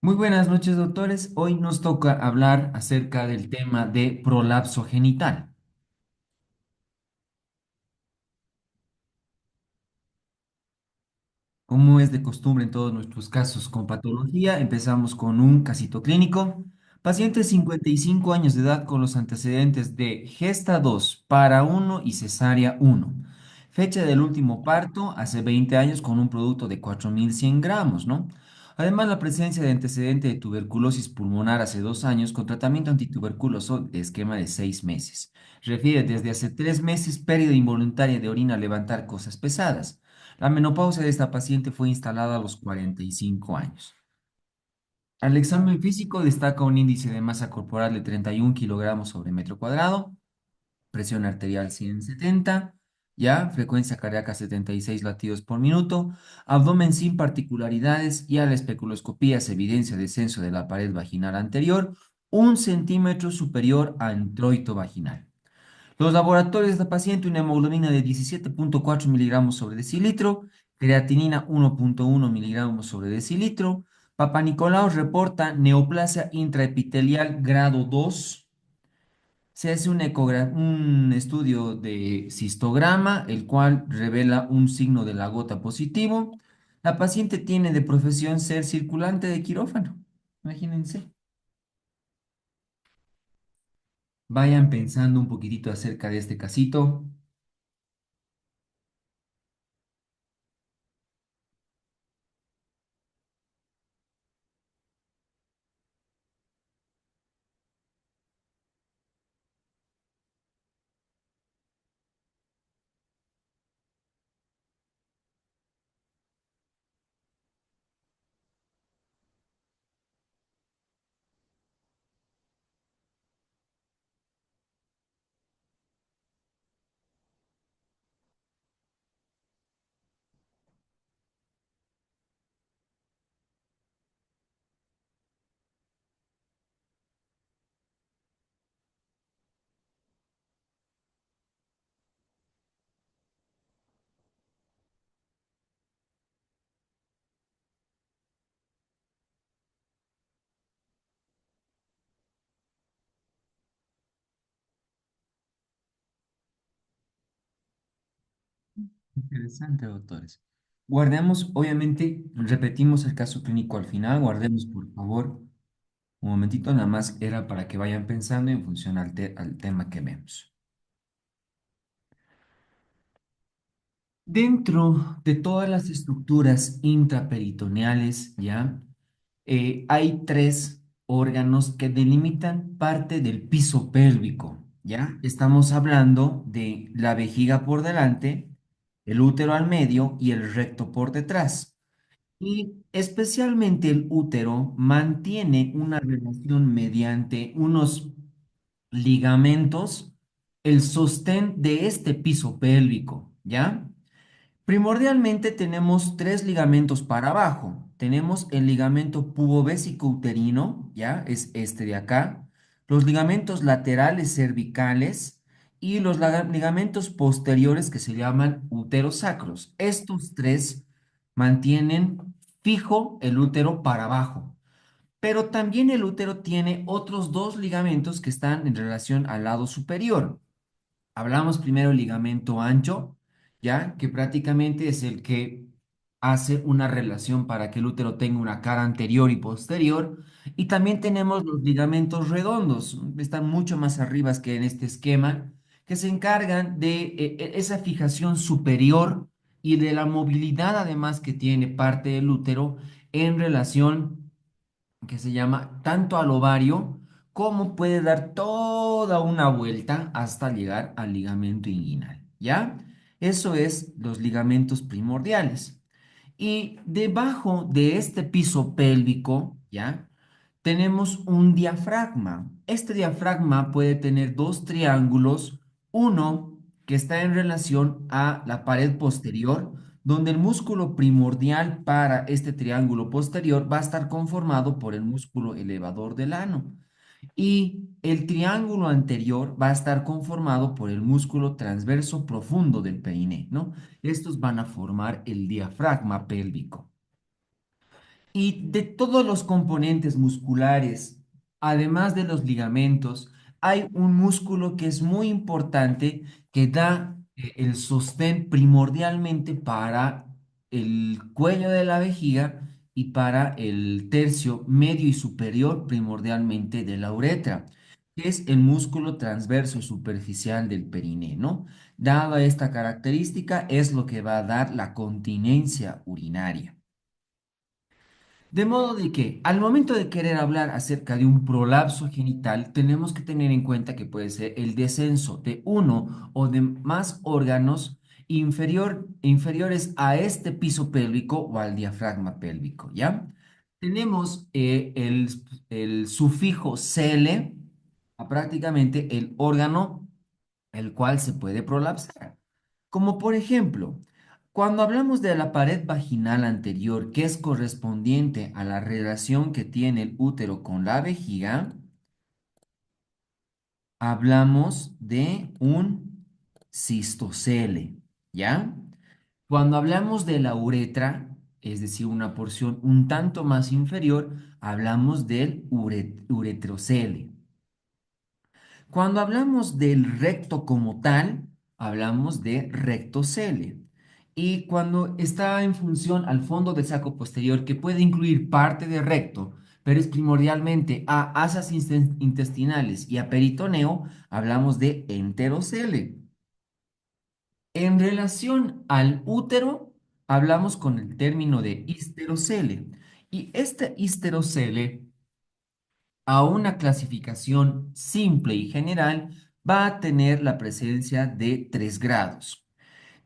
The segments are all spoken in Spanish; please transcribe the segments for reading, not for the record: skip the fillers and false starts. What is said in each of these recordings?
Muy buenas noches, doctores. Hoy nos toca hablar acerca del tema de prolapso genital. Como es de costumbre en todos nuestros casos con patología, empezamos con un casito clínico. Paciente 55 años de edad con los antecedentes de gesta 2, para uno y cesárea uno. Fecha del último parto hace 20 años con un producto de 4.100 gramos, ¿no? Además, la presencia de antecedente de tuberculosis pulmonar hace 2 años con tratamiento antituberculoso de esquema de 6 meses. Refiere desde hace 3 meses pérdida involuntaria de orina al levantar cosas pesadas. La menopausia de esta paciente fue instalada a los 45 años. Al examen físico destaca un índice de masa corporal de 31 kilogramos sobre metro cuadrado, presión arterial 170, ya, frecuencia cardíaca 76 latidos por minuto, abdomen sin particularidades y a la especuloscopía se evidencia descenso de la pared vaginal anterior, 1 centímetro superior al introito vaginal. Los laboratorios de esta paciente, una hemoglobina de 17,4 miligramos sobre decilitro, creatinina 1,1 miligramos sobre decilitro. Papa Nicolau reporta neoplasia intraepitelial grado 2. Se hace un estudio de cistograma, el cual revela un signo de la gota positivo. La paciente tiene de profesión ser circulante de quirófano. Imagínense. Vayan pensando un poquitito acerca de este casito. Interesante, doctores. Guardemos, obviamente, repetimos el caso clínico al final. Guardemos, por favor, un momentito, nada más era para que vayan pensando en función al tema que vemos. Dentro de todas las estructuras intraperitoneales, ¿ya? Hay tres órganos que delimitan parte del piso pélvico, ¿ya? Estamos hablando de la vejiga por delante, el útero al medio y el recto por detrás. Y especialmente el útero mantiene una relación mediante unos ligamentos, el sostén de este piso pélvico, ¿ya? Primordialmente tenemos tres ligamentos para abajo. Tenemos el ligamento pubovesico-uterino, ¿ya? Es este de acá. Los ligamentos laterales cervicales y los ligamentos posteriores que se llaman uterosacros. Estos tres mantienen fijo el útero para abajo. Pero también el útero tiene otros dos ligamentos que están en relación al lado superior. Hablamos primero del ligamento ancho, ¿ya? Que prácticamente es el que hace una relación para que el útero tenga una cara anterior y posterior. Y también tenemos los ligamentos redondos, están mucho más arriba que en este esquema, que se encargan de esa fijación superior y de la movilidad además que tiene parte del útero en relación que se llama tanto al ovario como puede dar toda una vuelta hasta llegar al ligamento inguinal, ¿ya? Eso es los ligamentos primordiales. Y debajo de este piso pélvico, ¿ya? Tenemos un diafragma. Este diafragma puede tener dos triángulos, uno que está en relación a la pared posterior, donde el músculo primordial para este triángulo posterior va a estar conformado por el músculo elevador del ano. Y el triángulo anterior va a estar conformado por el músculo transverso profundo del peine, ¿no? Estos van a formar el diafragma pélvico. Y de todos los componentes musculares, además de los ligamentos, hay un músculo que es muy importante que da el sostén primordialmente para el cuello de la vejiga y para el tercio medio y superior primordialmente de la uretra, que es el músculo transverso superficial del perineo, ¿no? Dada esta característica, es lo que va a dar la continencia urinaria. De modo de que al momento de querer hablar acerca de un prolapso genital, tenemos que tener en cuenta que puede ser el descenso de uno o de más órganos inferiores a este piso pélvico o al diafragma pélvico, ¿ya? Tenemos el sufijo cele, a prácticamente el órgano el cual se puede prolapsar. Como por ejemplo, cuando hablamos de la pared vaginal anterior, que es correspondiente a la relación que tiene el útero con la vejiga, hablamos de un cistocele, ¿ya? Cuando hablamos de la uretra, es decir, una porción un tanto más inferior, hablamos del uretrocele. Cuando hablamos del recto como tal, hablamos de rectocele. Y cuando está en función al fondo del saco posterior, que puede incluir parte de recto, pero es primordialmente a asas intestinales y a peritoneo, hablamos de enterocele. En relación al útero, hablamos con el término de histerocele. Y este histerocele a una clasificación simple y general va a tener la presencia de 3 grados.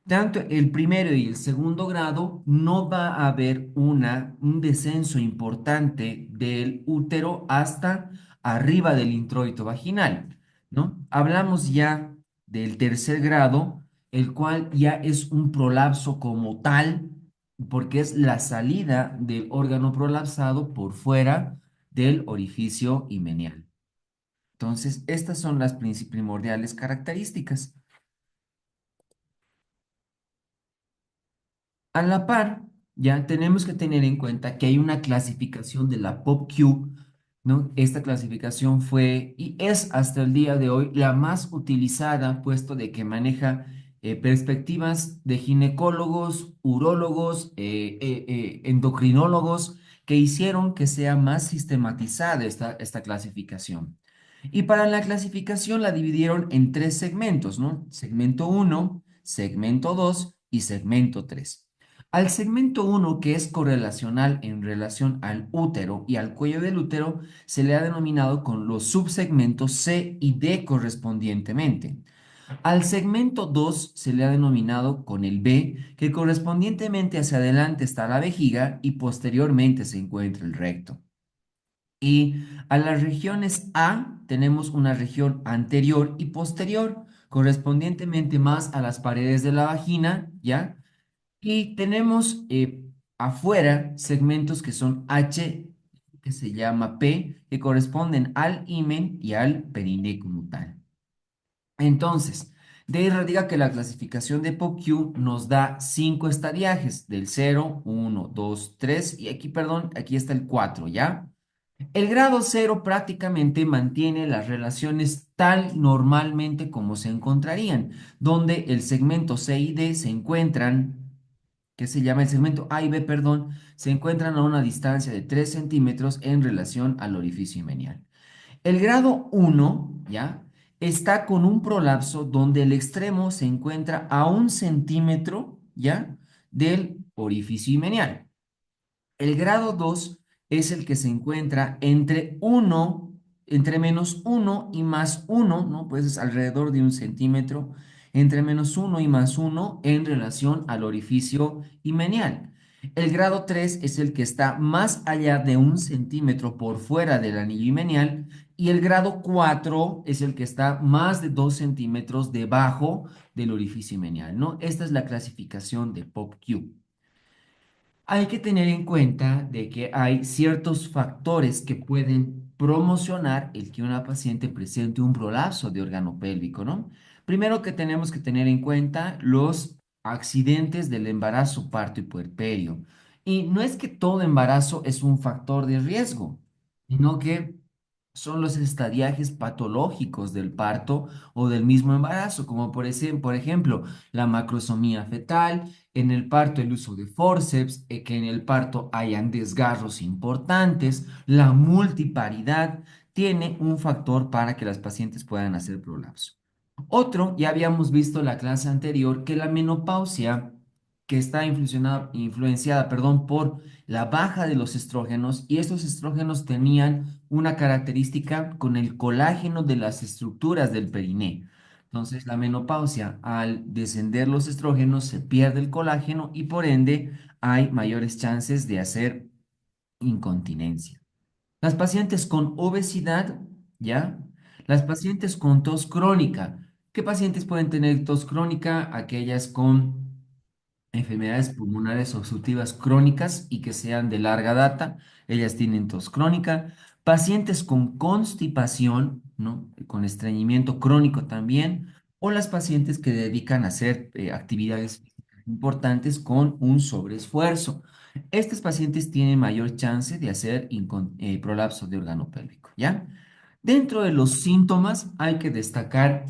Tanto el primero y el segundo grado no va a haber un descenso importante del útero hasta arriba del introito vaginal, ¿no? Hablamos ya del tercer grado, el cual ya es un prolapso como tal, porque es la salida del órgano prolapsado por fuera del orificio himeneal. Entonces, estas son las primordiales características. A la par, ya tenemos que tener en cuenta que hay una clasificación de la POPQ, ¿no? Esta clasificación fue y es hasta el día de hoy la más utilizada, puesto de que maneja perspectivas de ginecólogos, urólogos, endocrinólogos, que hicieron que sea más sistematizada esta clasificación. Y para la clasificación la dividieron en 3 segmentos, ¿no? Segmento uno, segmento 2 y segmento 3. Al segmento uno, que es correlacional en relación al útero y al cuello del útero, se le ha denominado con los subsegmentos C y D correspondientemente. Al segmento 2 se le ha denominado con el B, que correspondientemente hacia adelante está la vejiga y posteriormente se encuentra el recto. Y a las regiones A tenemos una región anterior y posterior, correspondientemente más a las paredes de la vagina, ¿ya? Y tenemos afuera segmentos que son H, que se llama P, que corresponden al himen y al periné como tal. Entonces, de ahí radica que la clasificación de POQ nos da 5 estadiajes, del 0, 1, 2, 3, y aquí, perdón, aquí está el 4, ¿ya? El grado 0 prácticamente mantiene las relaciones tal normalmente como se encontrarían, donde el segmento C y D se encuentran, que se llama el segmento A y B, perdón, se encuentran a una distancia de 3 centímetros en relación al orificio menial. El grado 1, ¿ya? Está con un prolapso donde el extremo se encuentra a 1 centímetro, ¿ya? Del orificio menial. El grado 2 es el que se encuentra entre entre -1 y +1, ¿no? Pues es alrededor de 1 centímetro, entre -1 y +1 en relación al orificio himenial. El grado 3 es el que está más allá de 1 centímetro por fuera del anillo himenial y el grado 4 es el que está más de 2 centímetros debajo del orificio himenial, ¿no? Esta es la clasificación de POPQ. Hay que tener en cuenta de que hay ciertos factores que pueden promocionar el que una paciente presente un prolapso de órgano pélvico, ¿no? Primero que tenemos que tener en cuenta los accidentes del embarazo, parto y puerperio. Y no es que todo embarazo es un factor de riesgo, sino que son los estadiajes patológicos del parto o del mismo embarazo, como por ejemplo la macrosomía fetal, en el parto el uso de forceps, que en el parto hayan desgarros importantes, la multiparidad tiene un factor para que las pacientes puedan hacer prolapso. Otro, ya habíamos visto la clase anterior, que la menopausia, que está influenciada, por la baja de los estrógenos, y estos estrógenos tenían una característica con el colágeno de las estructuras del periné. Entonces, la menopausia, al descender los estrógenos, se pierde el colágeno y por ende hay mayores chances de hacer incontinencia. Las pacientes con obesidad, ¿ya? Las pacientes con tos crónica. ¿Qué pacientes pueden tener tos crónica? Aquellas con enfermedades pulmonares obstructivas crónicas y que sean de larga data, ellas tienen tos crónica. Pacientes con constipación, ¿no? Con estreñimiento crónico también, o las pacientes que dedican a hacer actividades físicas importantes con un sobreesfuerzo. Estos pacientes tienen mayor chance de hacer prolapso de órgano pélvico, ¿ya? Dentro de los síntomas hay que destacar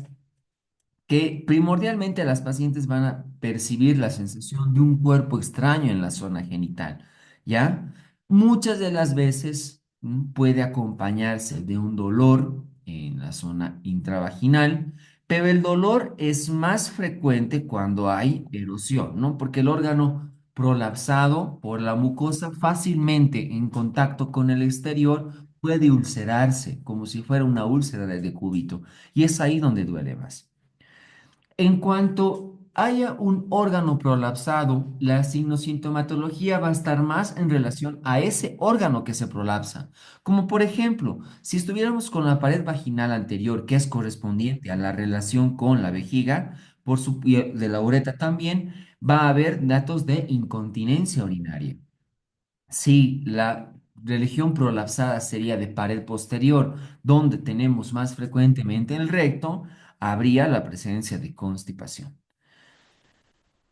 que primordialmente las pacientes van a percibir la sensación de un cuerpo extraño en la zona genital, ¿ya? Muchas de las veces puede acompañarse de un dolor en la zona intravaginal, pero el dolor es más frecuente cuando hay erosión, ¿no? Porque el órgano prolapsado por la mucosa fácilmente en contacto con el exterior puede ulcerarse como si fuera una úlcera de decúbito y es ahí donde duele más. En cuanto haya un órgano prolapsado, la sintomatología va a estar más en relación a ese órgano que se prolapsa. Como por ejemplo, si estuviéramos con la pared vaginal anterior, que es correspondiente a la relación con la vejiga, y de la uretra también, va a haber datos de incontinencia urinaria. Si la religión prolapsada sería de pared posterior, donde tenemos más frecuentemente el recto, habría la presencia de constipación.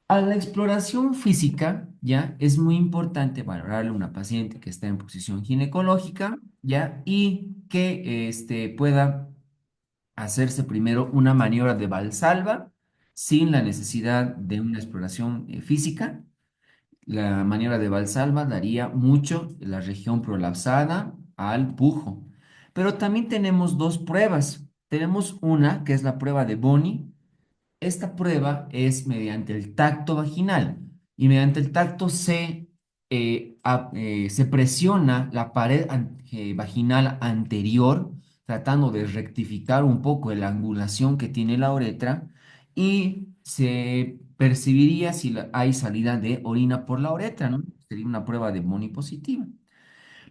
A la exploración física, ya es muy importante valorarle a una paciente que está en posición ginecológica, ya, y que pueda hacerse primero una maniobra de Valsalva sin la necesidad de una exploración física. La maniobra de Valsalva daría mucho la región prolapsada al pujo. Pero también tenemos dos pruebas. Tenemos una que es la prueba de Boni. Esta prueba es mediante el tacto vaginal y mediante el tacto se presiona la pared vaginal anterior, tratando de rectificar un poco la angulación que tiene la uretra y se percibiría si hay salida de orina por la uretra, ¿no? Sería una prueba de Boni positiva.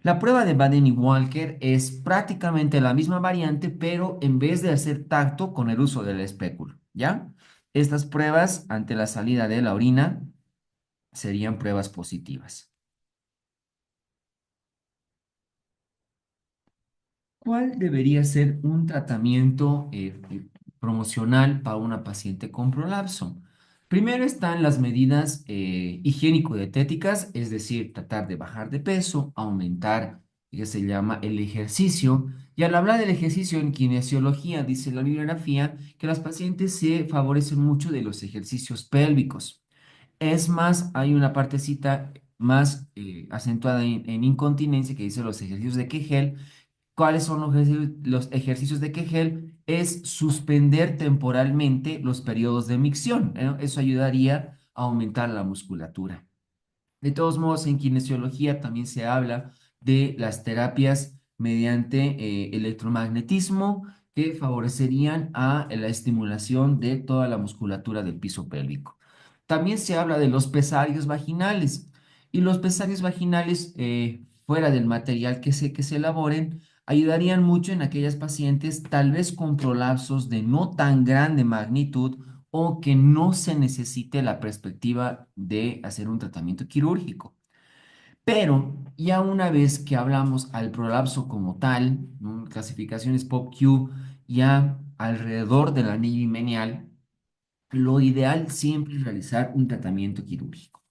La prueba de Baden y Walker es prácticamente la misma variante, pero en vez de hacer tacto con el uso del espéculo, ¿ya? Estas pruebas ante la salida de la orina serían pruebas positivas. ¿Cuál debería ser un tratamiento promocional para una paciente con prolapso? Primero están las medidas higiénico-dietéticas, es decir, tratar de bajar de peso, aumentar, que se llama el ejercicio. Y al hablar del ejercicio en kinesiología, dice la bibliografía que las pacientes se favorecen mucho de los ejercicios pélvicos. Es más, hay una partecita más acentuada en incontinencia que dice los ejercicios de Kegel. ¿Cuáles son los ejercicios de Kegel? Es suspender temporalmente los periodos de micción, ¿eh? Eso ayudaría a aumentar la musculatura. De todos modos, en kinesiología también se habla de las terapias mediante electromagnetismo que favorecerían a la estimulación de toda la musculatura del piso pélvico. También se habla de los pesarios vaginales y los pesarios vaginales fuera del material que se elaboren ayudarían mucho en aquellas pacientes tal vez con prolapsos de no tan grande magnitud o que no se necesite la perspectiva de hacer un tratamiento quirúrgico. Pero ya una vez que hablamos al prolapso como tal, ¿no? Clasificaciones POPQ, ya alrededor del anillo menial, lo ideal siempre es realizar un tratamiento quirúrgico.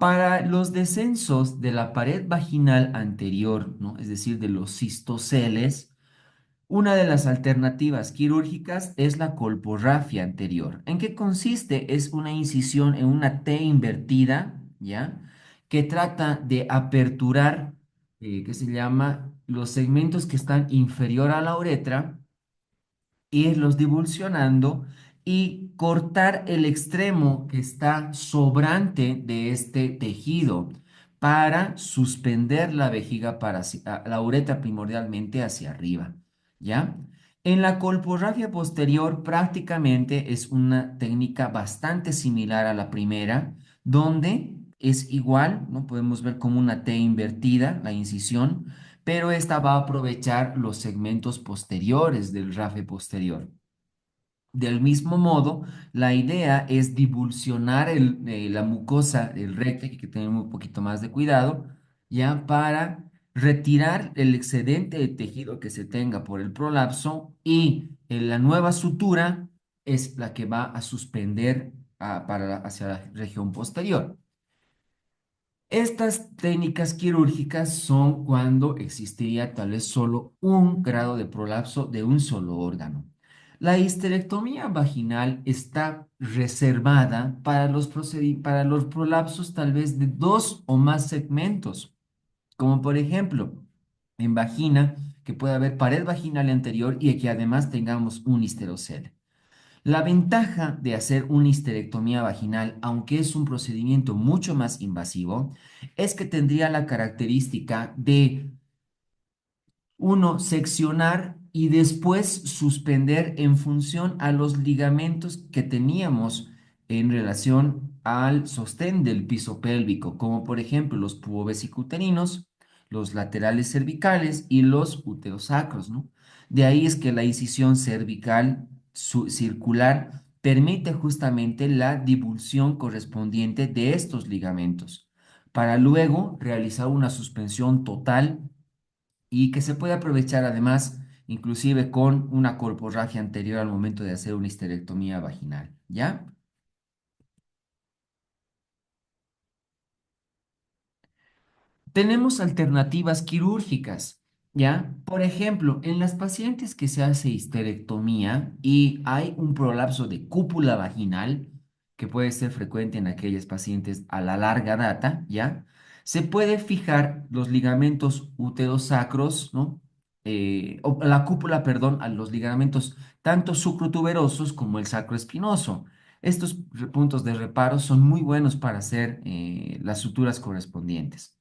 Para los descensos de la pared vaginal anterior, ¿no? Es decir, de los cistoceles, una de las alternativas quirúrgicas es la colporrafia anterior. ¿En qué consiste? Es una incisión en una T invertida, ¿ya? Que trata de aperturar, ¿qué se llama? Los segmentos que están inferior a la uretra, irlos divulsionando y cortar el extremo que está sobrante de este tejido para suspender la vejiga para la uretra primordialmente hacia arriba, ¿ya? En la colporrafia posterior prácticamente es una técnica bastante similar a la primera, donde es igual, ¿no? Podemos ver como una T invertida, la incisión, pero esta va a aprovechar los segmentos posteriores del rafe posterior. Del mismo modo, la idea es divulsionar la mucosa del recto, que hay que tener un poquito más de cuidado, ya para retirar el excedente de tejido que se tenga por el prolapso y la nueva sutura es la que va a suspender hacia la región posterior. Estas técnicas quirúrgicas son cuando existiría tal vez solo un grado de prolapso de un solo órgano. La histerectomía vaginal está reservada para para los prolapsos tal vez de dos o más segmentos, como por ejemplo en vagina, que puede haber pared vaginal anterior y que además tengamos un histerocele. La ventaja de hacer una histerectomía vaginal, aunque es un procedimiento mucho más invasivo, es que tendría la característica de uno, seccionar y después suspender en función a los ligamentos que teníamos en relación al sostén del piso pélvico, como por ejemplo los pubovesicuterinos, los laterales cervicales y los uterosacros, ¿no? De ahí es que la incisión cervical circular permite justamente la divulsión correspondiente de estos ligamentos, para luego realizar una suspensión total y que se puede aprovechar además inclusive con una colporragia anterior al momento de hacer una histerectomía vaginal, ¿ya? Tenemos alternativas quirúrgicas, ¿ya? Por ejemplo, en las pacientes que se hace histerectomía y hay un prolapso de cúpula vaginal, que puede ser frecuente en aquellas pacientes a la larga data, ¿ya? Se puede fijar los ligamentos uterosacros, ¿no? O la cúpula, perdón, a los ligamentos tanto sucrotuberosos como el sacroespinoso. Estos puntos de reparo son muy buenos para hacer las suturas correspondientes.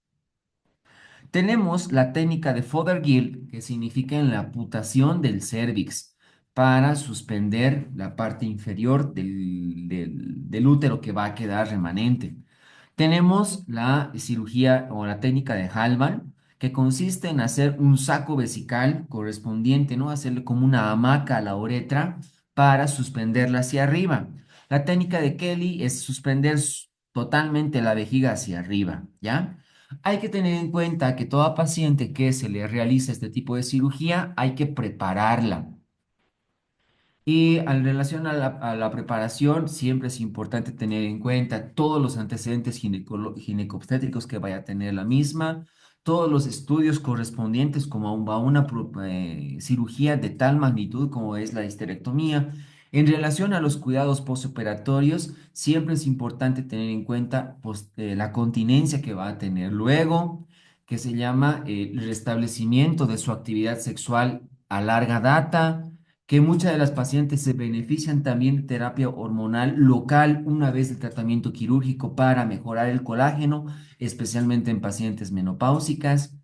Tenemos la técnica de Fothergill, que significa en la amputación del cérvix, para suspender la parte inferior del útero que va a quedar remanente. Tenemos la cirugía o la técnica de Halban, que consiste en hacer un saco vesical correspondiente, ¿no? Hacerle como una hamaca a la uretra para suspenderla hacia arriba. La técnica de Kelly es suspender totalmente la vejiga hacia arriba, ¿ya? Hay que tener en cuenta que toda paciente que se le realiza este tipo de cirugía hay que prepararla. Y en relación a a la preparación, siempre es importante tener en cuenta todos los antecedentes ginecobstétricos que vaya a tener la misma, todos los estudios correspondientes como a una cirugía de tal magnitud como es la histerectomía. En relación a los cuidados postoperatorios, siempre es importante tener en cuenta pues, la continencia que va a tener luego, que se llama el restablecimiento de su actividad sexual a larga data, que muchas de las pacientes se benefician también de terapia hormonal local una vez el tratamiento quirúrgico para mejorar el colágeno, especialmente en pacientes menopáusicas,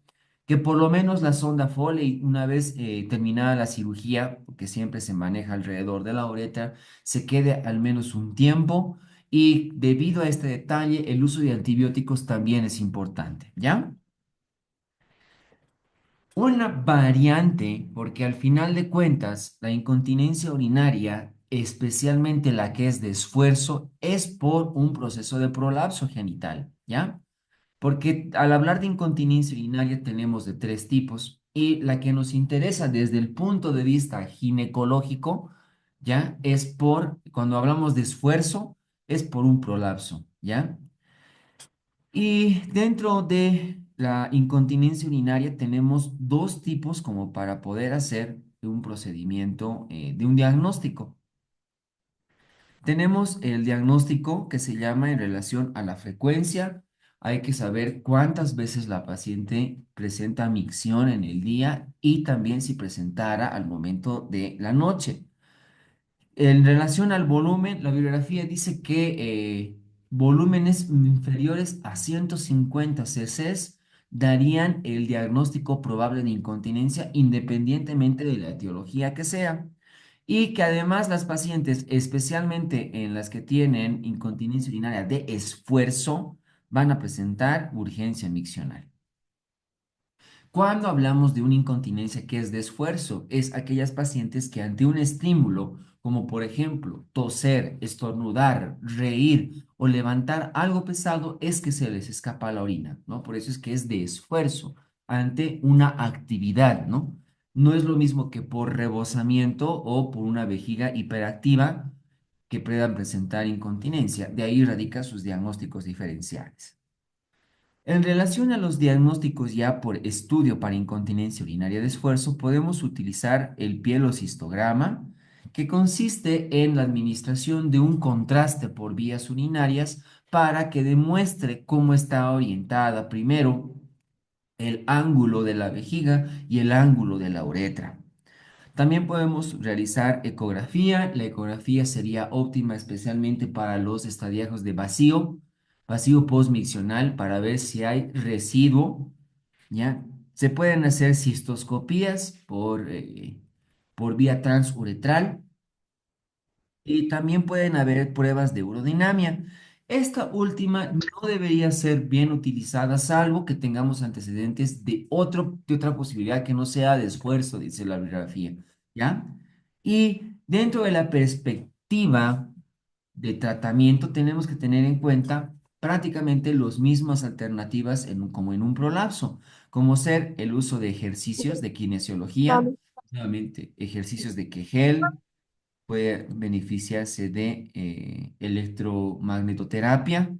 que por lo menos la sonda Foley, una vez terminada la cirugía, porque siempre se maneja alrededor de la uretra, se quede al menos un tiempo y debido a este detalle, el uso de antibióticos también es importante, ¿ya? Una variante, porque al final de cuentas, la incontinencia urinaria, especialmente la que es de esfuerzo, es por un proceso de prolapso genital, ¿ya? Porque al hablar de incontinencia urinaria tenemos de tres tipos y la que nos interesa desde el punto de vista ginecológico, ¿ya? Es cuando hablamos de esfuerzo, es por un prolapso, ¿ya? Y dentro de la incontinencia urinaria tenemos dos tipos como para poder hacer un procedimiento de un diagnóstico. Tenemos el diagnóstico que se llama en relación a la frecuencia. Hay que saber cuántas veces la paciente presenta micción en el día y también si presentara al momento de la noche. En relación al volumen, la bibliografía dice que volúmenes inferiores a 150 cc darían el diagnóstico probable de incontinencia independientemente de la etiología que sea. Y que además las pacientes, especialmente en las que tienen incontinencia urinaria de esfuerzo, van a presentar urgencia miccional. Cuando hablamos de una incontinencia que es de esfuerzo, es aquellas pacientes que ante un estímulo, como por ejemplo toser, estornudar, reír o levantar algo pesado, es que se les escapa la orina, ¿no? Por eso es que es de esfuerzo ante una actividad, ¿no? No es lo mismo que por rebosamiento o por una vejiga hiperactiva que puedan presentar incontinencia. De ahí radican sus diagnósticos diferenciales. En relación a los diagnósticos ya por estudio para incontinencia urinaria de esfuerzo, podemos utilizar el pielocistograma, que consiste en la administración de un contraste por vías urinarias para que demuestre cómo está orientada primero el ángulo de la vejiga y el ángulo de la uretra. También podemos realizar ecografía. La ecografía sería óptima especialmente para los estadiajos de vacío, vacío postmiccional, para ver si hay residuo, ¿ya? Se pueden hacer cistoscopías por vía transuretral y también pueden haber pruebas de urodinamia. Esta última no debería ser bien utilizada, salvo que tengamos antecedentes de otra posibilidad que no sea de esfuerzo, dice la bibliografía, ¿ya? Y dentro de la perspectiva de tratamiento, tenemos que tener en cuenta prácticamente las mismas alternativas como en un prolapso, como ser el uso de ejercicios de kinesiología, Mami. nuevamente ejercicios de Kegel, puede beneficiarse de electromagnetoterapia,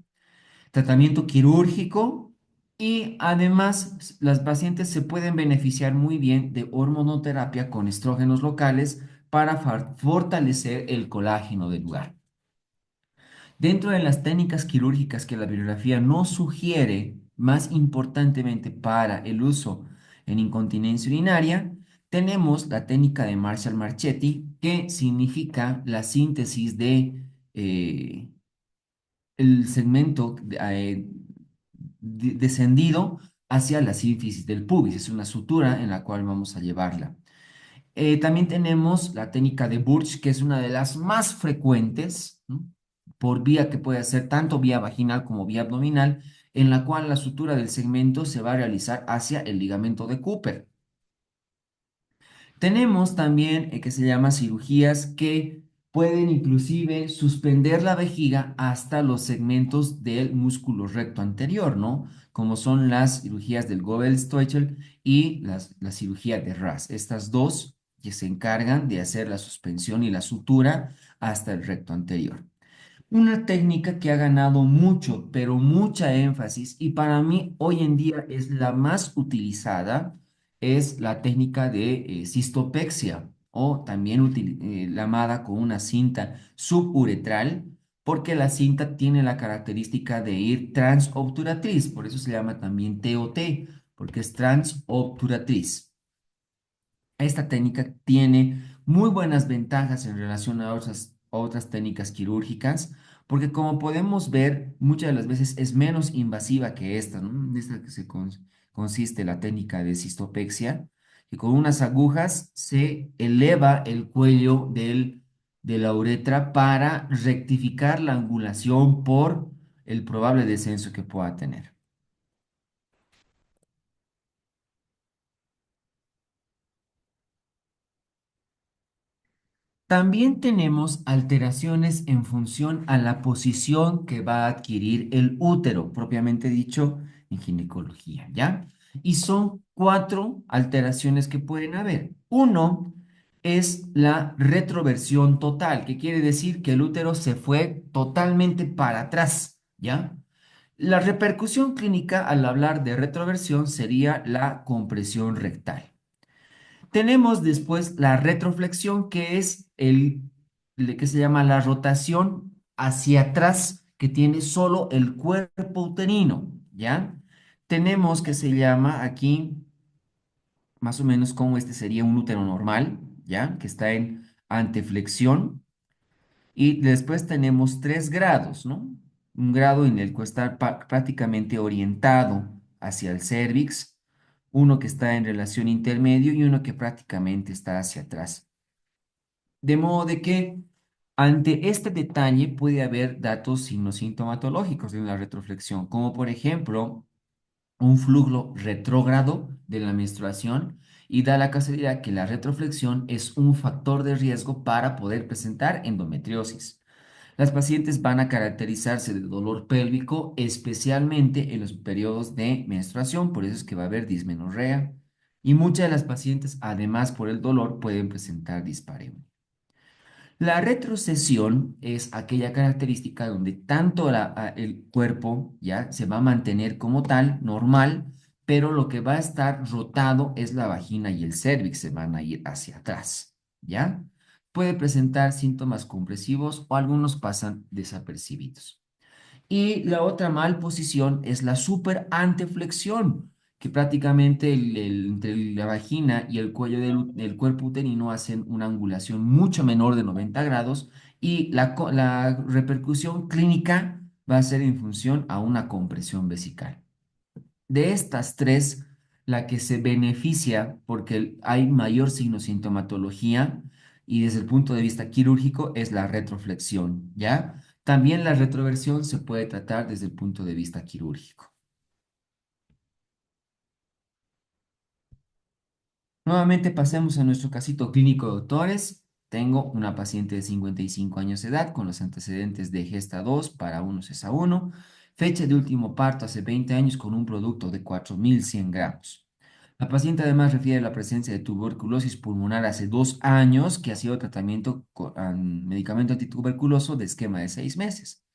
tratamiento quirúrgico y además las pacientes se pueden beneficiar muy bien de hormonoterapia con estrógenos locales para fortalecer el colágeno del lugar. Dentro de las técnicas quirúrgicas que la bibliografía no sugiere, más importantemente para el uso en incontinencia urinaria, tenemos la técnica de Marshall-Marchetti, que significa la síntesis de el segmento descendido hacia la sínfisis del pubis. Es una sutura en la cual vamos a llevarla. También tenemos la técnica de Burch, que es una de las más frecuentes, ¿no? Por vía que puede ser tanto vía vaginal como vía abdominal, en la cual la sutura del segmento se va a realizar hacia el ligamento de Cooper. Tenemos también que se llama cirugías que pueden inclusive suspender la vejiga hasta los segmentos del músculo recto anterior, ¿no? Como son las cirugías del Gobel-Steuchel y la cirugía de Ras. Estas dos que se encargan de hacer la suspensión y la sutura hasta el recto anterior. Una técnica que ha ganado mucho, pero mucha énfasis y para mí hoy en día es la más utilizada, es la técnica de cistopexia o también llamada con una cinta suburetral, porque la cinta tiene la característica de ir transobturatriz, por eso se llama también TOT, porque es transobturatriz. Esta técnica tiene muy buenas ventajas en relación a otras técnicas quirúrgicas, porque como podemos ver, muchas de las veces es menos invasiva que esta, ¿no? En esta que consiste la técnica de cistopexia, que con unas agujas se eleva el cuello de la uretra para rectificar la angulación por el probable descenso que pueda tener. También tenemos alteraciones en función a la posición que va a adquirir el útero, propiamente dicho en ginecología, ¿ya? Y son cuatro alteraciones que pueden haber. Uno es la retroversión total, que quiere decir que el útero se fue totalmente para atrás, ¿ya? La repercusión clínica al hablar de retroversión sería la compresión rectal. Tenemos después la retroflexión, que es que se llama la rotación hacia atrás, que tiene solo el cuerpo uterino, ¿ya? Tenemos que se llama aquí, más o menos como este sería un útero normal, ¿ya? Que está en anteflexión. Y después tenemos tres grados, ¿no? Un grado en el que está prácticamente orientado hacia el cérvix, uno que está en relación intermedio y uno que prácticamente está hacia atrás. De modo de que ante este detalle puede haber datos sintomatológicos de una retroflexión, como por ejemplo un flujo retrógrado de la menstruación, y da la casualidad que la retroflexión es un factor de riesgo para poder presentar endometriosis. Las pacientes van a caracterizarse de dolor pélvico, especialmente en los periodos de menstruación, por eso es que va a haber dismenorrea, y muchas de las pacientes, además por el dolor, pueden presentar dispareunia. La retrocesión es aquella característica donde tanto el cuerpo ya se va a mantener como tal, normal, pero lo que va a estar rotado es la vagina y el cérvix, se van a ir hacia atrás, ¿ya? Puede presentar síntomas compresivos o algunos pasan desapercibidos. Y la otra mal posición es la superanteflexión, que prácticamente entre la vagina y el cuello del cuerpo uterino hacen una angulación mucho menor de 90 grados, y la repercusión clínica va a ser en función a una compresión vesical. De estas tres, la que se beneficia porque hay mayor sintomatología y desde el punto de vista quirúrgico es la retroflexión, ¿ya? También la retroversión se puede tratar desde el punto de vista quirúrgico. Nuevamente pasemos a nuestro casito clínico, doctores. Tengo una paciente de 55 años de edad con los antecedentes de Gesta 2 para 1 Cesa 1, fecha de último parto hace 20 años con un producto de 4.100 gramos. La paciente además refiere la presencia de tuberculosis pulmonar hace 2 años, que ha sido tratamiento con medicamento antituberculoso de esquema de 6 meses.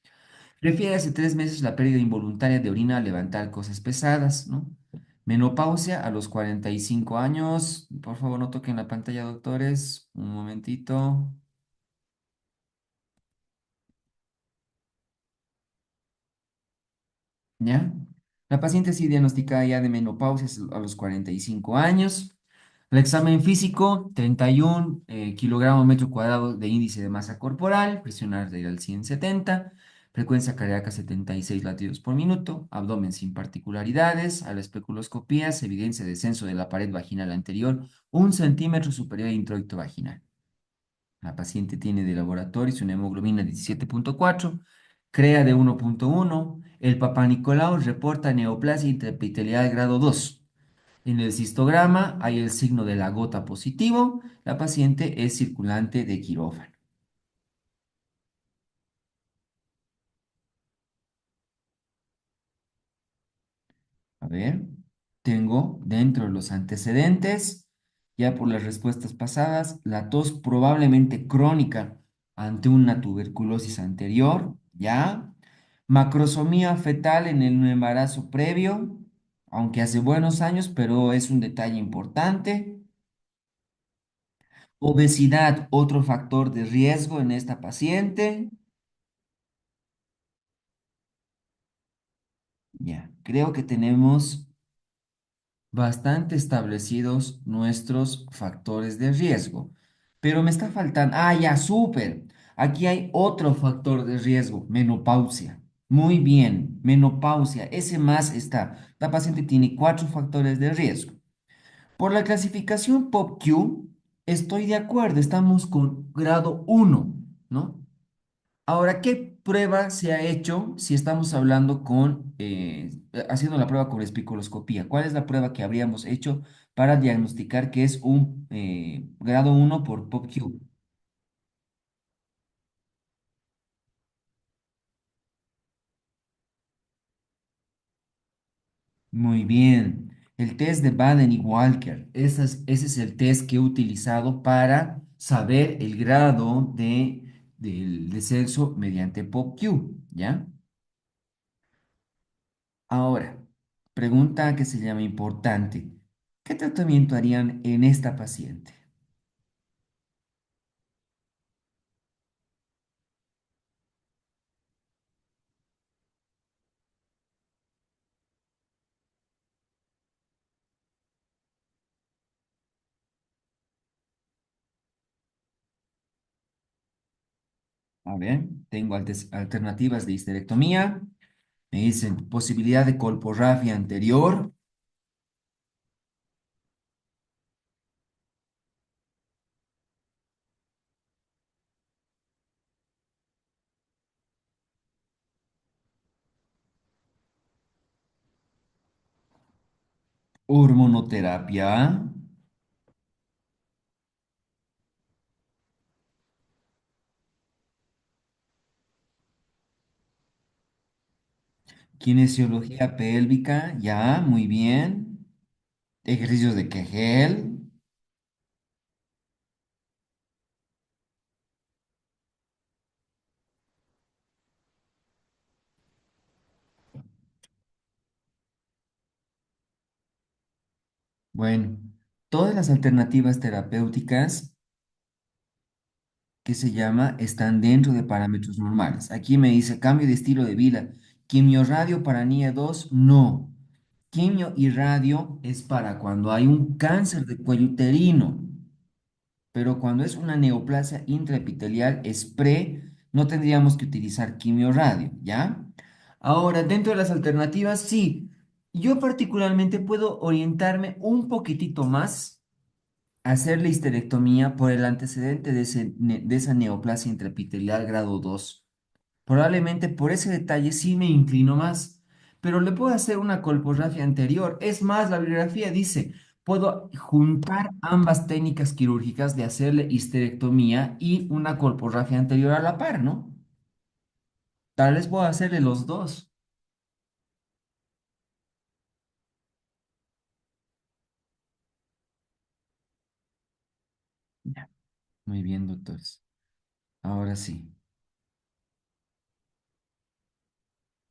Refiere hace 3 meses la pérdida involuntaria de orina al levantar cosas pesadas, ¿no? Menopausia a los 45 años. Por favor, no toquen la pantalla, doctores. Un momentito. ¿Ya? La paciente sí diagnosticada ya de menopausia a los 45 años. El examen físico, 31 kilogramos metro cuadrado de índice de masa corporal, presión arterial 170, frecuencia cardíaca 76 latidos por minuto, abdomen sin particularidades, a la especuloscopía se evidencia descenso de la pared vaginal anterior 1 centímetro superior al introito vaginal. La paciente tiene de laboratorio una hemoglobina 17,4, CREA de 1,1. El Papá Nicolau reporta neoplasia intraepitelial grado 2. En el cistograma hay el signo de la gota positivo. La paciente es circulante de quirófano. A ver, tengo dentro de los antecedentes, ya por las respuestas pasadas, la tos probablemente crónica ante una tuberculosis anterior, ya. Macrosomía fetal en el embarazo previo, aunque hace buenos años, pero es un detalle importante. Obesidad, otro factor de riesgo en esta paciente. Ya, creo que tenemos bastante establecidos nuestros factores de riesgo, pero me está faltando, ya, súper. Aquí hay otro factor de riesgo, menopausia. Muy bien, menopausia, ese más está. La paciente tiene cuatro factores de riesgo. Por la clasificación POPQ, estoy de acuerdo, estamos con grado 1, ¿no? Ahora, ¿qué prueba se ha hecho si estamos hablando haciendo la prueba con espicoloscopía? ¿Cuál es la prueba que habríamos hecho para diagnosticar que es un grado 1 por PopQ? Muy bien. El test de Baden y Walker. Ese es el test que he utilizado para saber el grado del descenso mediante PopQ, ¿ya? Ahora, pregunta que se llama importante. ¿Qué tratamiento harían en esta paciente? A ver, tengo alternativas de histerectomía. Me dicen posibilidad de colporrafia anterior, hormonoterapia, kinesiología pélvica, ya, muy bien. Ejercicios de Kegel. Bueno, todas las alternativas terapéuticas que se llama están dentro de parámetros normales. Aquí me dice cambio de estilo de vida. Quimio-radio para NIE 2, no. Quimio y radio es para cuando hay un cáncer de cuello uterino, pero cuando es una neoplasia intraepitelial es pre, no tendríamos que utilizar quimio-radio, ¿ya? Ahora, dentro de las alternativas, sí, yo particularmente puedo orientarme un poquitito más hacer la histerectomía por el antecedente de esa neoplasia intraepitelial grado 2. Probablemente por ese detalle sí me inclino más, pero le puedo hacer una colporrafia anterior. Es más, la bibliografía dice, puedo juntar ambas técnicas quirúrgicas de hacerle histerectomía y una colporrafia anterior a la par, ¿no? Tal vez puedo hacerle los dos. Ya, muy bien, doctores. Ahora sí.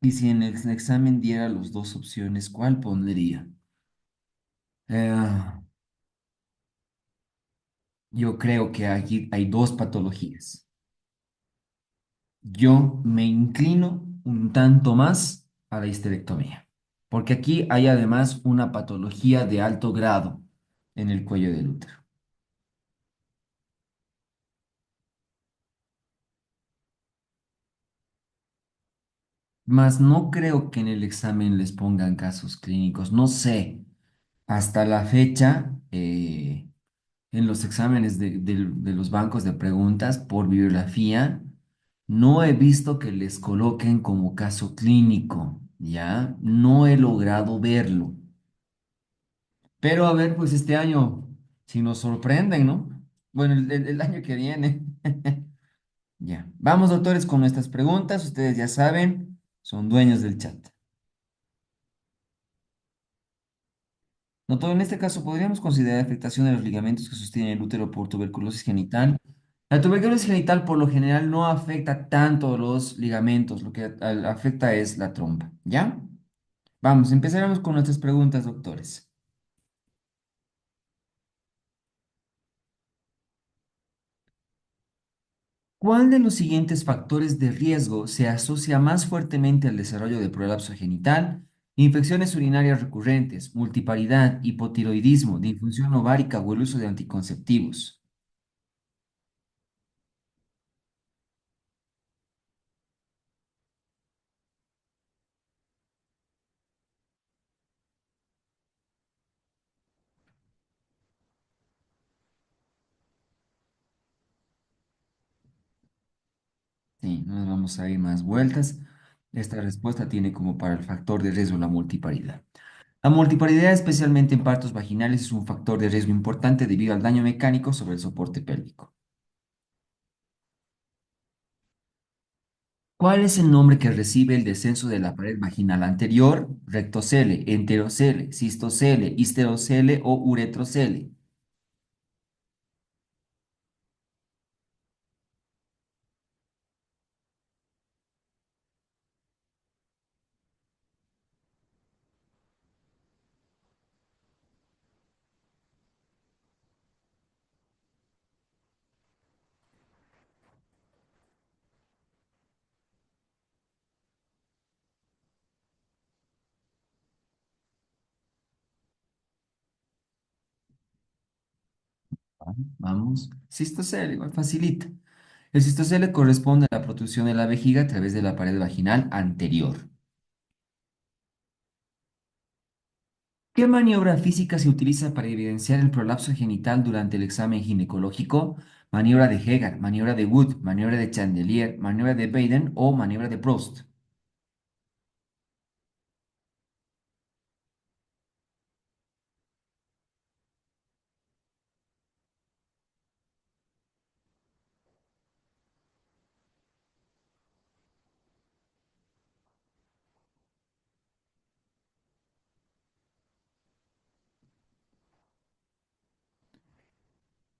Y si en el examen diera las dos opciones, ¿cuál pondría? Eh, yo creo que aquí hay dos patologías. Yo me inclino un tanto más a la histerectomía, porque aquí hay además una patología de alto grado en el cuello del útero. Más no creo que en el examen les pongan casos clínicos. No sé, hasta la fecha, en los exámenes de los bancos de preguntas por bibliografía, no he visto que les coloquen como caso clínico, ¿ya? No he logrado verlo. Pero a ver, pues este año, si nos sorprenden, ¿no? Bueno, el año que viene. Ya. Vamos, doctores, con nuestras preguntas. Ustedes ya saben, son dueños del chat. Doctor, en este caso, ¿podríamos considerar afectación de los ligamentos que sostienen el útero por tuberculosis genital? La tuberculosis genital por lo general no afecta tanto los ligamentos, lo que afecta es la trompa, ¿ya? Vamos, empezaremos con nuestras preguntas, doctores. ¿Cuál de los siguientes factores de riesgo se asocia más fuertemente al desarrollo de prolapso genital? Infecciones urinarias recurrentes, multiparidad, hipotiroidismo, disfunción ovárica o el uso de anticonceptivos. Sí, no nos vamos a ir más vueltas. Esta respuesta tiene como para el factor de riesgo la multiparidad. La multiparidad, especialmente en partos vaginales, es un factor de riesgo importante debido al daño mecánico sobre el soporte pélvico. ¿Cuál es el nombre que recibe el descenso de la pared vaginal anterior? Rectocele, enterocele, cistocele, histerocele o uretrocele. Vamos. Cistocele, igual facilita. El cistocele corresponde a la protrusión de la vejiga a través de la pared vaginal anterior. ¿Qué maniobra física se utiliza para evidenciar el prolapso genital durante el examen ginecológico? Maniobra de Hegar, maniobra de Wood, maniobra de Chandelier, maniobra de Baden o maniobra de Proust.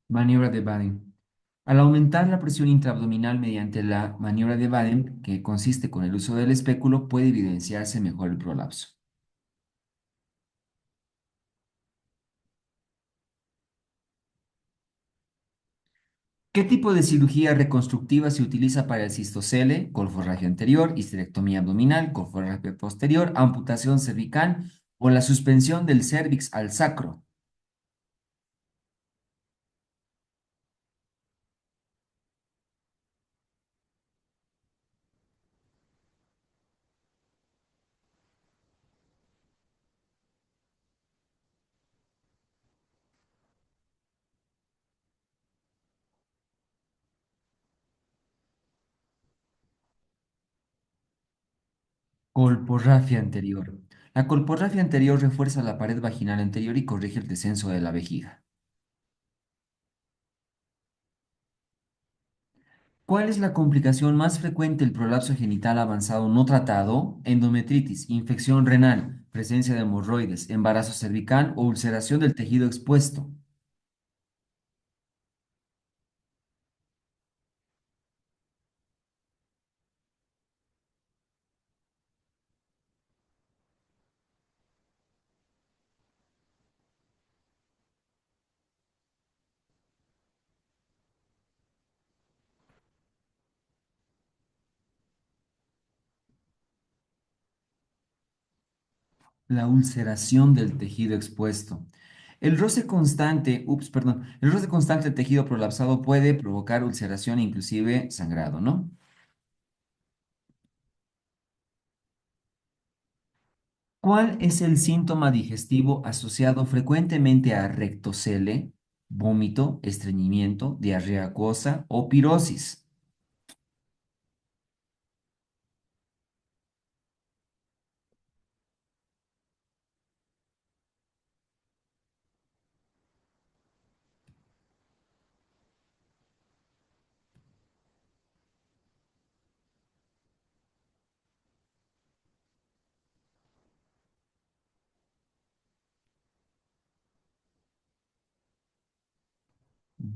Maniobra de Baden. Al aumentar la presión intraabdominal mediante la maniobra de Baden, que consiste con el uso del espéculo, puede evidenciarse mejor el prolapso. ¿Qué tipo de cirugía reconstructiva se utiliza para el cistocele? Colforraje anterior, histerectomía abdominal, colforraje posterior, amputación cervical o la suspensión del cérvix al sacro. Colporrafia anterior. La colporrafia anterior refuerza la pared vaginal anterior y corrige el descenso de la vejiga. ¿Cuál es la complicación más frecuente del prolapso genital avanzado no tratado? Endometritis, infección renal, presencia de hemorroides, embarazo cervical o ulceración del tejido expuesto. La ulceración del tejido expuesto. El roce constante del tejido prolapsado puede provocar ulceración e inclusive sangrado, ¿no? ¿Cuál es el síntoma digestivo asociado frecuentemente a rectocele, vómito, estreñimiento, diarrea acuosa o pirosis?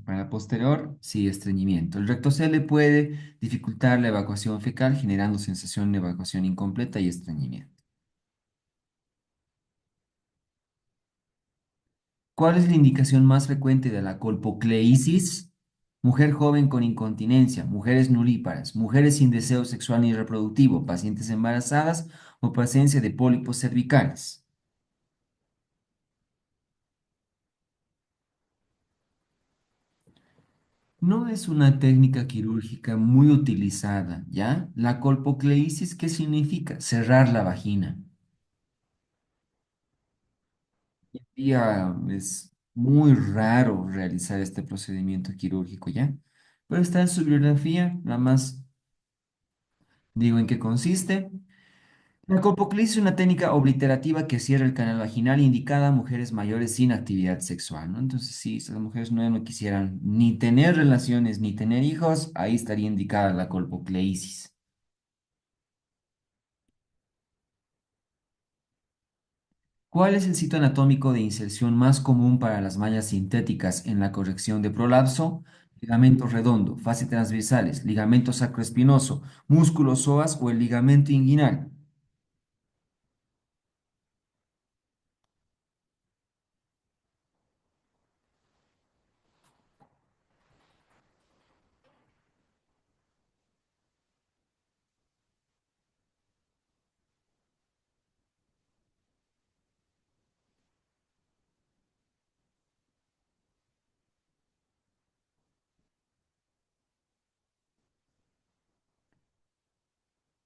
Para posterior, sí, estreñimiento. El rectocele puede dificultar la evacuación fecal, generando sensación de evacuación incompleta y estreñimiento. ¿Cuál es la indicación más frecuente de la colpocleisis? Mujer joven con incontinencia, mujeres nulíparas, mujeres sin deseo sexual ni reproductivo, pacientes embarazadas o presencia de pólipos cervicales. No es una técnica quirúrgica muy utilizada, ¿ya? La colpocleisis, ¿qué significa? Cerrar la vagina. Es muy raro realizar este procedimiento quirúrgico, ¿ya? Pero está en su bibliografía, nada más digo en qué consiste. La colpoclisis es una técnica obliterativa que cierra el canal vaginal indicada a mujeres mayores sin actividad sexual, ¿no? Entonces, si las mujeres no quisieran ni tener relaciones ni tener hijos, ahí estaría indicada la colpocleisis. ¿Cuál es el sitio anatómico de inserción más común para las mallas sintéticas en la corrección de prolapso? Ligamento redondo, fascias transversales, ligamento sacroespinoso, músculo psoas o el ligamento inguinal.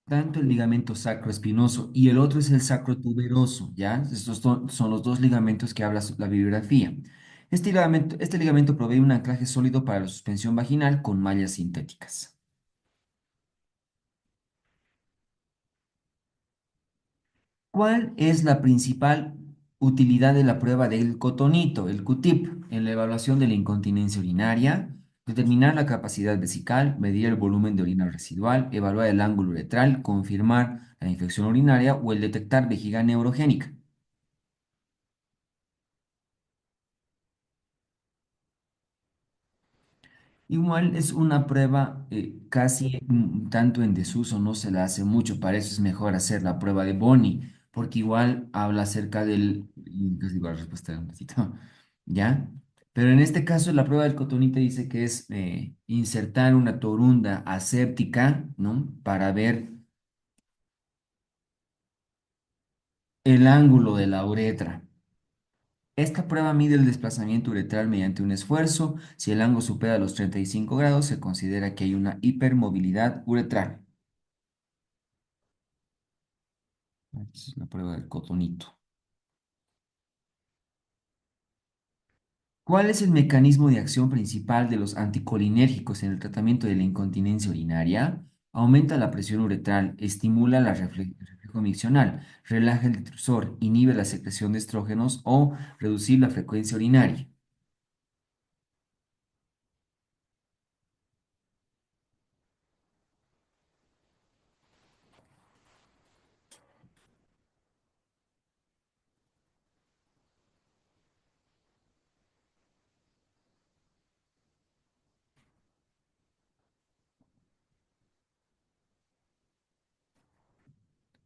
tanto el ligamento sacroespinoso y el otro es el sacrotuberoso, ¿ya? Estos son los dos ligamentos que habla la bibliografía. Este ligamento provee un anclaje sólido para la suspensión vaginal con mallas sintéticas. ¿Cuál es la principal utilidad de la prueba del cotonito, el Q-tip, en la evaluación de la incontinencia urinaria? Determinar la capacidad vesical, medir el volumen de orina residual, evaluar el ángulo uretral, confirmar la infección urinaria o el detectar vejiga neurogénica. Igual es una prueba casi tanto en desuso, no se la hace mucho, para eso es mejor hacer la prueba de Boni, porque igual habla acerca del, y casi digo la respuesta de un ratito, ¿ya? Pero en este caso la prueba del cotonite dice que es insertar una torunda aséptica, ¿no? Para ver el ángulo de la uretra. Esta prueba mide el desplazamiento uretral mediante un esfuerzo. Si el ángulo supera los 35 grados, se considera que hay una hipermovilidad uretral. Esa es la prueba del cotonito. ¿Cuál es el mecanismo de acción principal de los anticolinérgicos en el tratamiento de la incontinencia urinaria? Aumenta la presión uretral, estimula el reflejo miccional, relaja el detrusor, inhibe la secreción de estrógenos o reducir la frecuencia urinaria.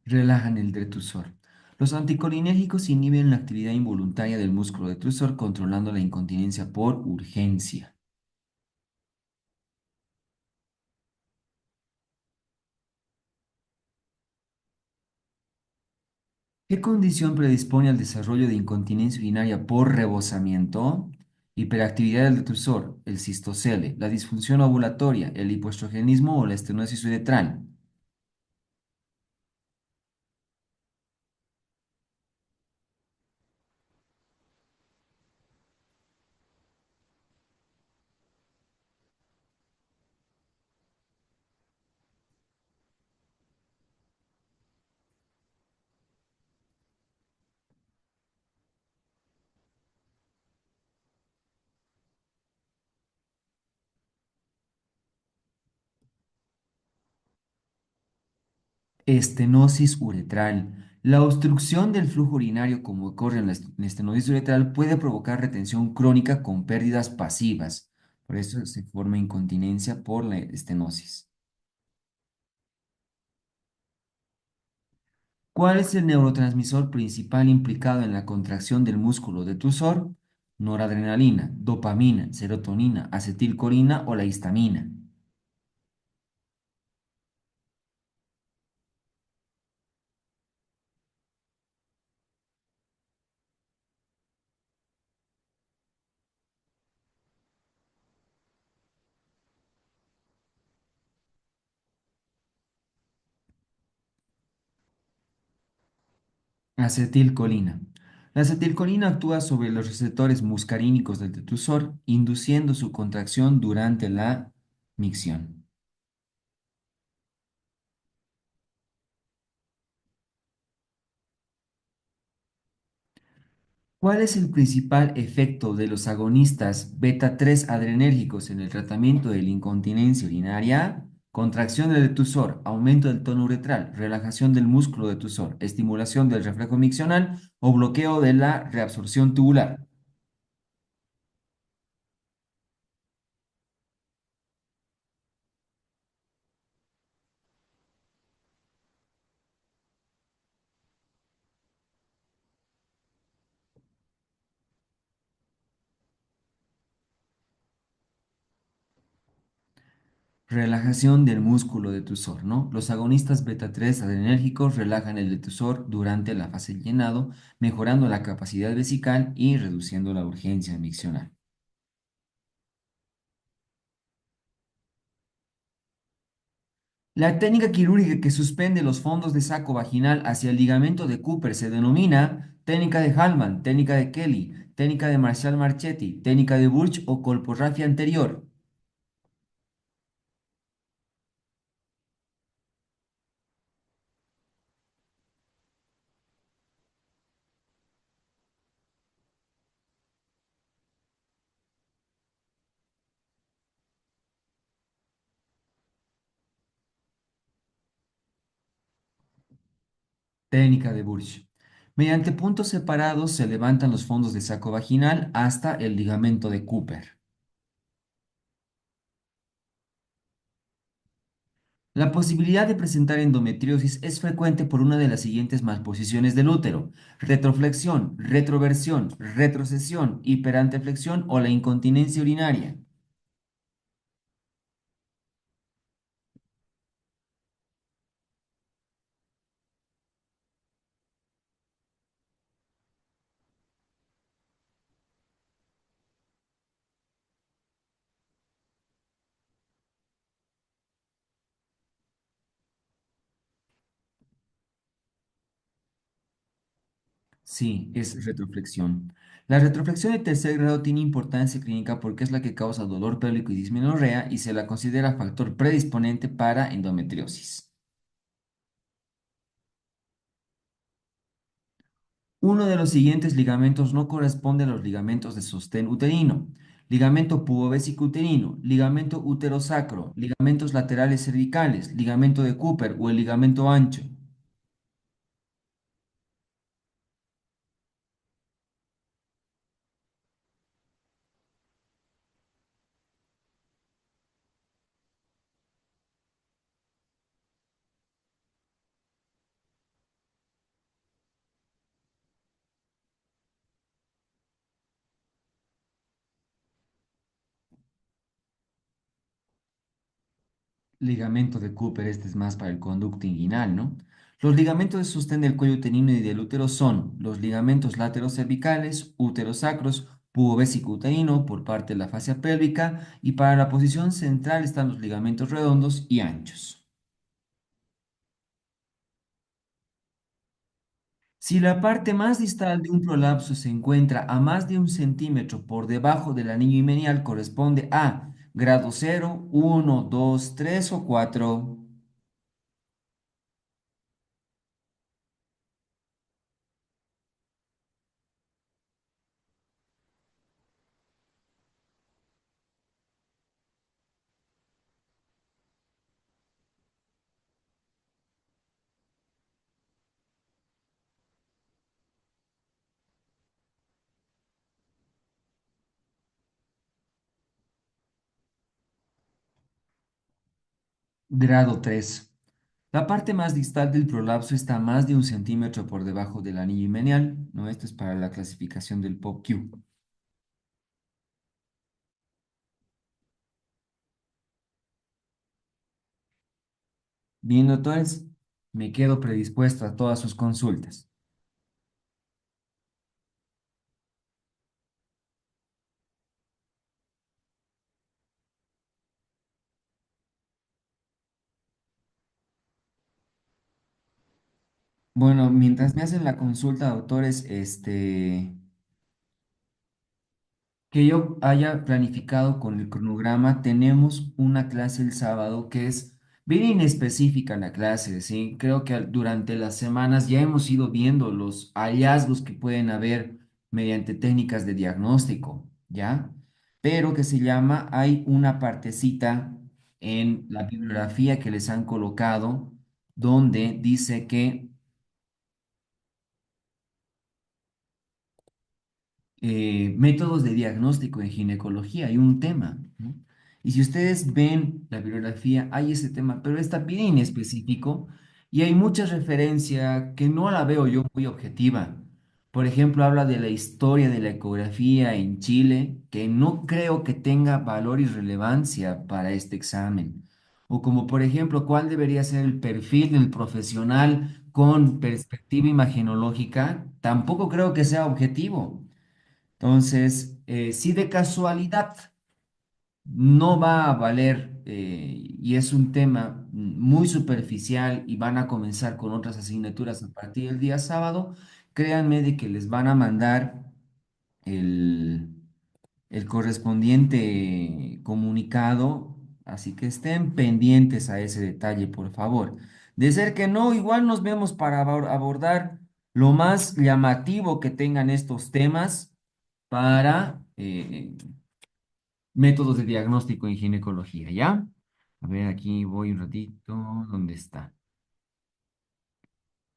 Relajan el detrusor. Los anticolinérgicos inhiben la actividad involuntaria del músculo detrusor, controlando la incontinencia por urgencia. ¿Qué condición predispone al desarrollo de incontinencia urinaria por rebosamiento? Hiperactividad del detrusor, el cistocele, la disfunción ovulatoria, el hipoestrogenismo o la estenosis uretral. Estenosis uretral. La obstrucción del flujo urinario, como ocurre en la estenosis uretral, puede provocar retención crónica con pérdidas pasivas. Por eso se forma incontinencia por la estenosis. ¿Cuál es el neurotransmisor principal implicado en la contracción del músculo detrusor? Noradrenalina, dopamina, serotonina, acetilcolina o la histamina. Acetilcolina. La acetilcolina actúa sobre los receptores muscarínicos del detrusor, induciendo su contracción durante la micción. ¿Cuál es el principal efecto de los agonistas beta 3 adrenérgicos en el tratamiento de la incontinencia urinaria? Contracción del detusor, aumento del tono uretral, relajación del músculo detusor, estimulación del reflejo miccional o bloqueo de la reabsorción tubular. Relajación del músculo detusor, ¿no? Los agonistas beta 3 adrenérgicos relajan el detusor durante la fase del llenado, mejorando la capacidad vesical y reduciendo la urgencia miccional. La técnica quirúrgica que suspende los fondos de saco vaginal hacia el ligamento de Cooper se denomina técnica de Hallman, técnica de Kelly, técnica de Marshall Marchetti, técnica de Burch o colporrafia anterior. Técnica de Burch. Mediante puntos separados se levantan los fondos de saco vaginal hasta el ligamento de Cooper. La posibilidad de presentar endometriosis es frecuente por una de las siguientes malposiciones del útero: retroflexión, retroversión, retrocesión, hiperanteflexión o la incontinencia urinaria. Sí, es retroflexión. La retroflexión de tercer grado tiene importancia clínica porque es la que causa dolor pélvico y dismenorrea y se la considera factor predisponente para endometriosis. Uno de los siguientes ligamentos no corresponde a los ligamentos de sostén uterino: ligamento pubovesico-uterino, ligamento uterosacro, ligamentos laterales cervicales, ligamento de Cooper o el ligamento ancho. Ligamento de Cooper, este es más para el conducto inguinal, ¿no? Los ligamentos de sostén del cuello uterino y del útero son los ligamentos laterocervicales, uterosacros, pubovesico-uterino por parte de la fascia pélvica, y para la posición central están los ligamentos redondos y anchos. Si la parte más distal de un prolapso se encuentra a más de 1 centímetro por debajo del anillo himenial, corresponde a grado 0, 1, 2, 3 o 4. Grado 3. La parte más distal del prolapso está a más de 1 centímetro por debajo del anillo himenial, ¿no? Esto es para la clasificación del POP-Q. Bien, doctores, me quedo predispuesto a todas sus consultas. Bueno, mientras me hacen la consulta, doctores, que yo haya planificado con el cronograma, tenemos una clase el sábado que es bien inespecífica la clase, ¿sí? Creo que durante las semanas ya hemos ido viendo los hallazgos que pueden haber mediante técnicas de diagnóstico, ¿ya? Pero que se llama, hay una partecita en la bibliografía que les han colocado donde dice que métodos de diagnóstico en ginecología, hay un tema, ¿no? Y si ustedes ven la bibliografía, hay ese tema, pero está bien específico y hay mucha referencia que no la veo yo muy objetiva. Por ejemplo, habla de la historia de la ecografía en Chile, que no creo que tenga valor y relevancia para este examen. O como, por ejemplo, cuál debería ser el perfil del profesional con perspectiva imagenológica, tampoco creo que sea objetivo. Entonces, si de casualidad no va a valer y es un tema muy superficial y van a comenzar con otras asignaturas a partir del día sábado, créanme de que les van a mandar el, el correspondiente comunicado, así que estén pendientes a ese detalle, por favor. De ser que no, igual nos vemos para abordar lo más llamativo que tengan estos temas para métodos de diagnóstico en ginecología, ¿ya? A ver, aquí voy un ratito. ¿Dónde está?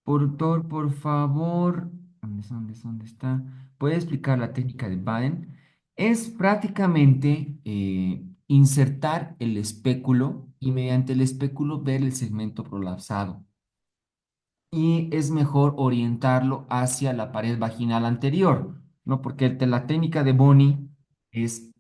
Doctor, por favor. ¿Dónde está? ¿Dónde está? ¿Dónde está? ¿Puede explicar la técnica de Baden? Es prácticamente insertar el espéculo y mediante el espéculo ver el segmento prolapsado. Y es mejor orientarlo hacia la pared vaginal anterior, ¿no? Porque la técnica de Boni es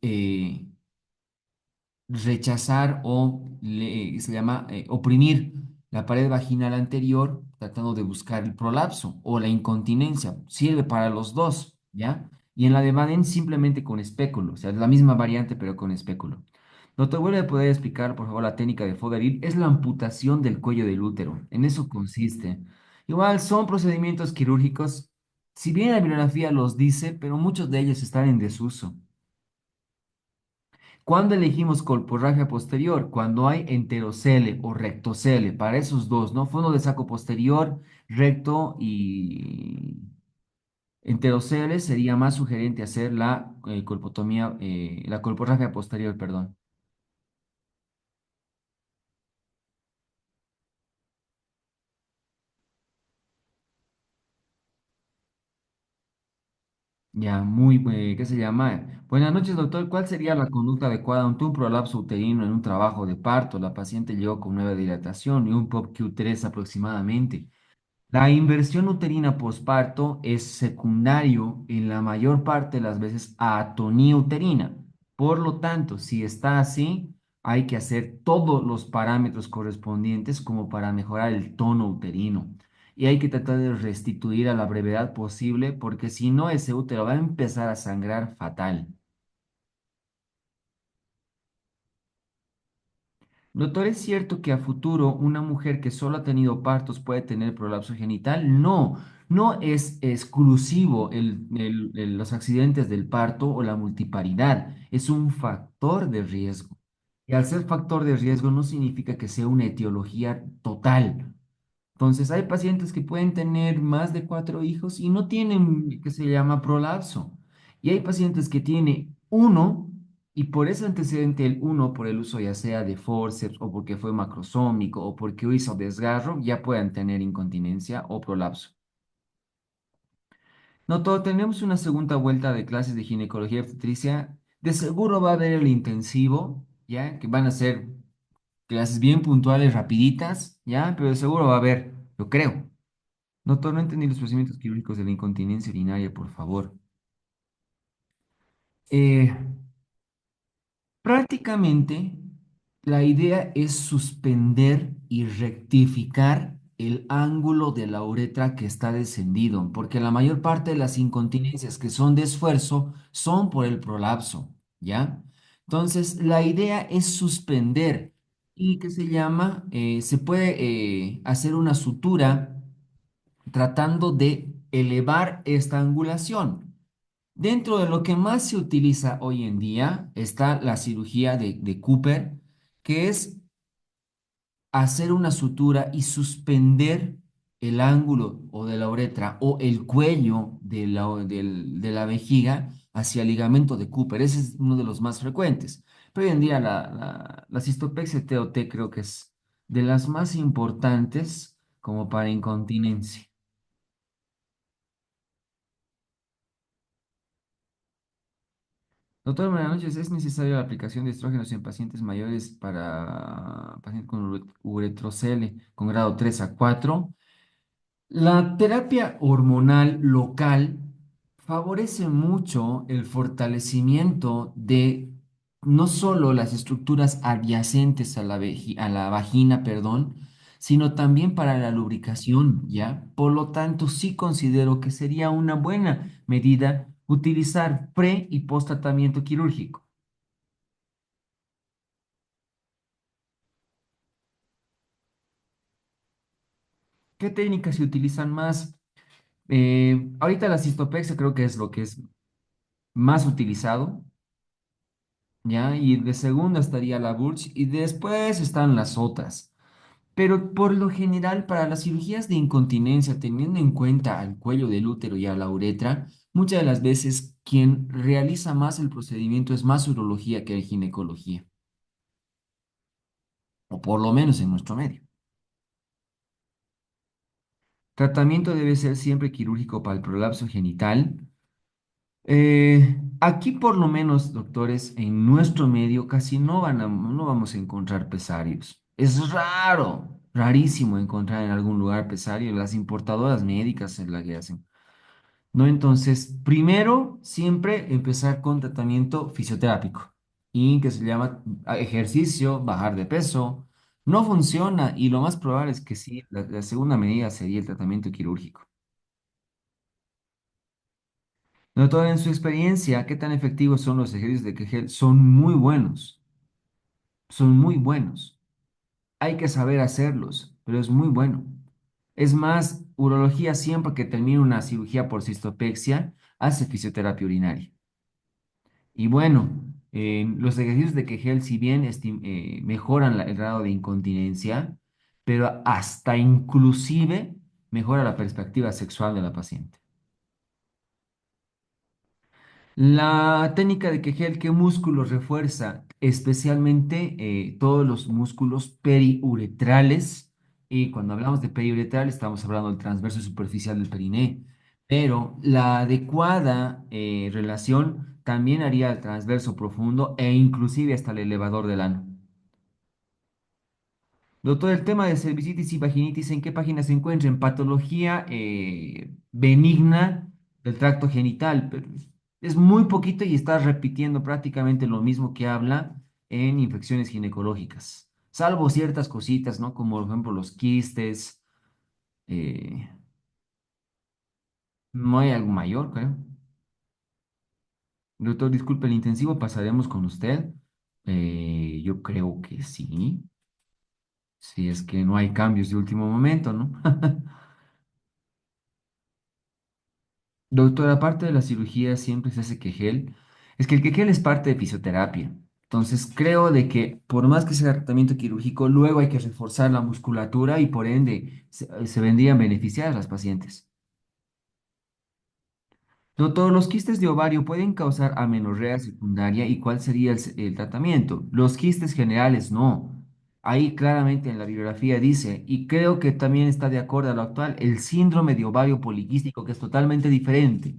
rechazar o se llama oprimir la pared vaginal anterior, tratando de buscar el prolapso o la incontinencia. Sirve para los dos, ¿ya? Y en la de Baden simplemente con espéculo, o sea, es la misma variante pero con espéculo. Doctor, ¿vuelve a poder explicar, por favor, la técnica de Fogarty? Es la amputación del cuello del útero. En eso consiste. Igual son procedimientos quirúrgicos, si bien la bibliografía los dice, pero muchos de ellos están en desuso. ¿Cuándo elegimos colporragia posterior? Cuando hay enterocele o rectocele, para esos dos, ¿no? Fondo de saco posterior, recto y enterocele sería más sugerente hacer la colpotomía, la colporragia posterior, perdón. Ya, ¿qué se llama? Buenas noches, doctor. ¿Cuál sería la conducta adecuada ante un prolapso uterino en un trabajo de parto? La paciente llegó con nueva dilatación y un POP-Q3 aproximadamente. La inversión uterina posparto es secundario en la mayor parte de las veces a atonía uterina. Por lo tanto, si está así, hay que hacer todos los parámetros correspondientes como para mejorar el tono uterino. Y hay que tratar de restituir a la brevedad posible porque si no, ese útero va a empezar a sangrar fatal. Doctor, ¿es cierto que a futuro una mujer que solo ha tenido partos puede tener prolapso genital? No, no es exclusivo los accidentes del parto o la multiparidad, es un factor de riesgo. Y al ser factor de riesgo no significa que sea una etiología total. Entonces, hay pacientes que pueden tener más de 4 hijos y no tienen, que se llama prolapso. Y hay pacientes que tienen uno y por ese antecedente, el uno, por el uso ya sea de forceps o porque fue macrosómico o porque hizo desgarro, ya puedan tener incontinencia o prolapso. No, todo, tenemos una segunda vuelta de clases de ginecología y obstetricia. De seguro va a haber el intensivo, ¿ya? Que van a ser clases bien puntuales, rapiditas, ¿ya? Pero de seguro va a haber, yo creo. Doctor, no entendí los procedimientos quirúrgicos de la incontinencia urinaria, por favor. Eh, Prácticamente, la idea es suspender y rectificar el ángulo de la uretra que está descendido, porque la mayor parte de las incontinencias que son de esfuerzo son por el prolapso, ¿ya? Entonces, la idea es suspender y que se llama, se puede hacer una sutura tratando de elevar esta angulación. Dentro de lo que más se utiliza hoy en día está la cirugía de Cooper, que es hacer una sutura y suspender el ángulo o de la uretra o el cuello de la vejiga hacia el ligamento de Cooper. Ese es uno de los más frecuentes. Pero hoy en día la cistopexia TOT creo que es de las más importantes como para incontinencia. Doctor, buenas noches. ¿Es necesaria la aplicación de estrógenos en pacientes mayores para pacientes con uretrocele con grado 3 a 4? La terapia hormonal local favorece mucho el fortalecimiento de no solo las estructuras adyacentes a a la vagina, perdón, sino también para la lubricación, ¿ya? Por lo tanto, sí considero que sería una buena medida utilizar pre y post tratamiento quirúrgico. ¿Qué técnicas se utilizan más? Ahorita la cistopexia creo que es lo que es más utilizado, ¿ya? Y de segunda estaría la Burch y después están las otras. Pero por lo general, para las cirugías de incontinencia, teniendo en cuenta al cuello del útero y a la uretra, muchas de las veces quien realiza más el procedimiento es más urología que ginecología, o por lo menos en nuestro medio. Tratamiento debe ser siempre quirúrgico para el prolapso genital. Aquí por lo menos, doctores, en nuestro medio casi no vamos a encontrar pesarios. Es raro, rarísimo encontrar en algún lugar pesario. Las importadoras médicas es la que hacen. ¿No? Entonces, primero, siempre empezar con tratamiento fisioterápico y que se llama ejercicio, bajar de peso. No funciona y lo más probable es que sí, la segunda medida sería el tratamiento quirúrgico. Doctor, en su experiencia, ¿qué tan efectivos son los ejercicios de Kegel? Son muy buenos, son muy buenos. Hay que saber hacerlos, pero es muy bueno. Es más, urología siempre que termina una cirugía por cistopexia, hace fisioterapia urinaria. Y bueno, los ejercicios de Kegel, si bien mejoran el grado de incontinencia, pero hasta inclusive mejora la perspectiva sexual de la paciente. La técnica de Kegel, ¿qué músculos refuerza? Especialmente todos los músculos periuretrales. Y cuando hablamos de periuretral, estamos hablando del transverso superficial del periné. Pero la adecuada relación también haría el transverso profundo e inclusive hasta el elevador del ano. Doctor, el tema de cervicitis y vaginitis, ¿en qué página se encuentra? En patología benigna del tracto genital, pero es muy poquito y está repitiendo prácticamente lo mismo que habla en infecciones ginecológicas, salvo ciertas cositas, ¿no? Como por ejemplo los quistes, eh, no hay algo mayor, creo. Doctor, disculpe el intensivo, pasaremos con usted. Yo creo que sí, si es que no hay cambios de último momento, ¿no? Doctor, aparte de la cirugía, siempre se hace quejel. Es que el quejel es parte de fisioterapia. Entonces, creo de que por más que sea tratamiento quirúrgico, luego hay que reforzar la musculatura y por ende se vendrían beneficiadas las pacientes. Doctor, ¿los quistes de ovario pueden causar amenorrea secundaria y cuál sería el tratamiento? Los quistes generales no. Ahí claramente en la bibliografía dice, y creo que también está de acuerdo a lo actual, el síndrome de ovario poliquístico, que es totalmente diferente.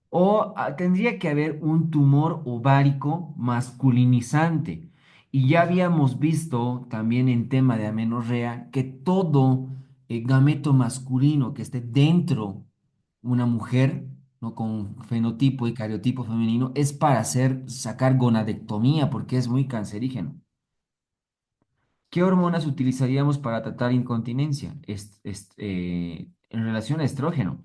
O tendría que haber un tumor ovárico masculinizante. Y ya habíamos visto también en tema de amenorrea que todo gameto masculino que esté dentro una mujer, ¿no? Con fenotipo y cariotipo femenino es para sacar gonadectomía porque es muy cancerígeno. ¿Qué hormonas utilizaríamos para tratar incontinencia? En relación a estrógeno.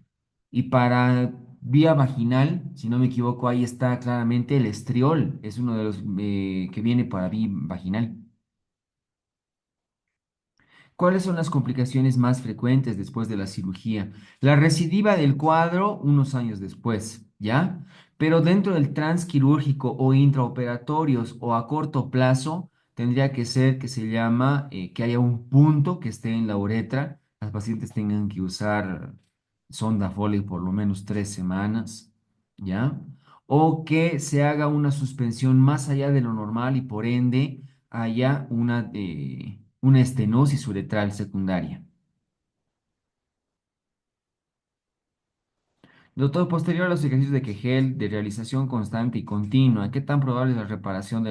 Y para vía vaginal, si no me equivoco, ahí está claramente el estriol. Es uno de los que viene para vía vaginal. ¿Cuáles son las complicaciones más frecuentes después de la cirugía? La recidiva del cuadro unos años después, ¿ya? Pero dentro del transquirúrgico o intraoperatorios o a corto plazo, tendría que ser que se llama que haya un punto que esté en la uretra, las pacientes tengan que usar sonda Foley por lo menos 3 semanas, ¿ya? O que se haga una suspensión más allá de lo normal y por ende haya una estenosis uretral secundaria. Doctor, posterior a los ejercicios de Kegel de realización constante y continua, ¿qué tan probable es la reparación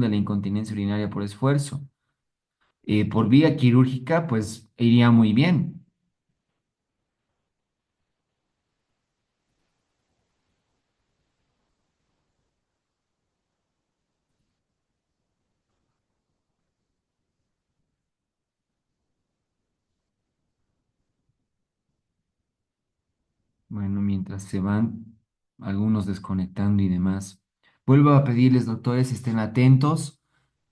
de la incontinencia urinaria por esfuerzo? Por vía quirúrgica, pues iría muy bien. Bueno, mientras se van algunos desconectando y demás. Vuelvo a pedirles, doctores, estén atentos.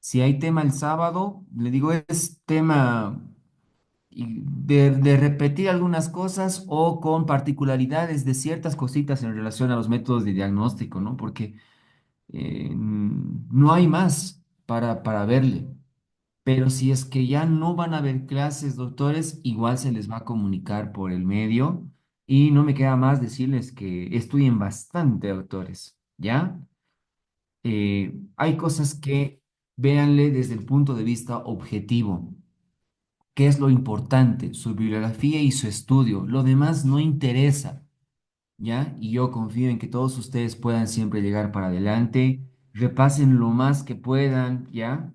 Si hay tema el sábado, le digo, es tema. y de repetir algunas cosas o con particularidades de ciertas cositas en relación a los métodos de diagnóstico, ¿no? Porque no hay más para verle. Pero si es que ya no van a haber clases, doctores, igual se les va a comunicar por el medio y no me queda más decirles que estudien bastante, doctores, ¿ya? Hay cosas que véanle desde el punto de vista objetivo. ¿Qué es lo importante? Su bibliografía y su estudio. Lo demás no interesa, ¿ya? Y yo confío en que todos ustedes puedan siempre llegar para adelante, repasen lo más que puedan, ¿ya?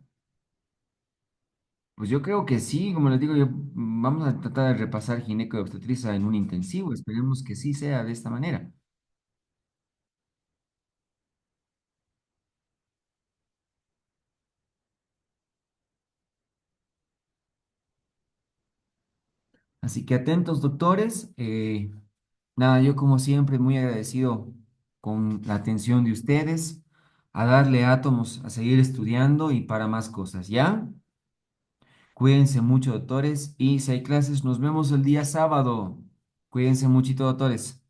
Pues yo creo que sí, como les digo, vamos a tratar de repasar gineco y obstetricia en un intensivo, esperemos que sí sea de esta manera. Así que atentos, doctores. Nada, yo como siempre muy agradecido con la atención de ustedes, a darle átomos, a seguir estudiando y para más cosas, ¿ya? Cuídense mucho, doctores, y si hay clases, nos vemos el día sábado. Cuídense muchito, doctores.